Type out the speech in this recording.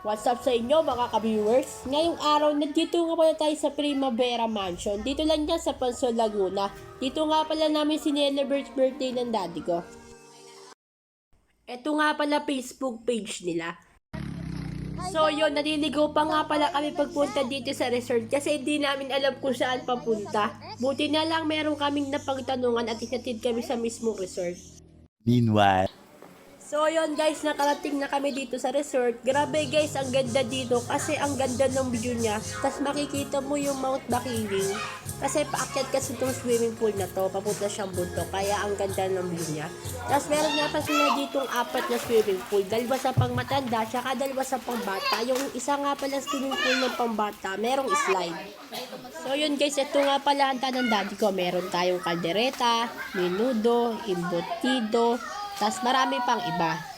What's up sa inyo mga ka-viewers? Ngayong araw, nandito nga pala tayo sa Primavera Mansion. Dito lang yan sa Pansol, Laguna. Dito nga pala namin sinelebrate birthday ng daddy ko. Ito nga pala Facebook page nila. So yun, naliligaw pa nga pala kami pagpunta dito sa resort kasi hindi namin alam kung saan papunta. Buti na lang meron kaming napagtanungan at itinatid kami sa mismong resort. Meanwhile, So yun guys, nakarating na kami dito sa resort. Grabe guys, ang ganda dito kasi ang ganda ng view niya. Tapos makikita mo yung Mount Bakiling. Kasi paakyat kasi itong swimming pool na to, papunta siyang bundok. Kaya ang ganda ng view niya. Tapos meron nga pa sila ditong 4 na swimming pool. Dalawa sa pangmatanda, tsaka dalawa sa pangbata. Yung isa nga pala swimming pool ng pangbata, merong slide. So yun guys, ito nga pala ang ng daddy ko. Meron tayong kaldereta, menudo, embutido, tas marami pang iba.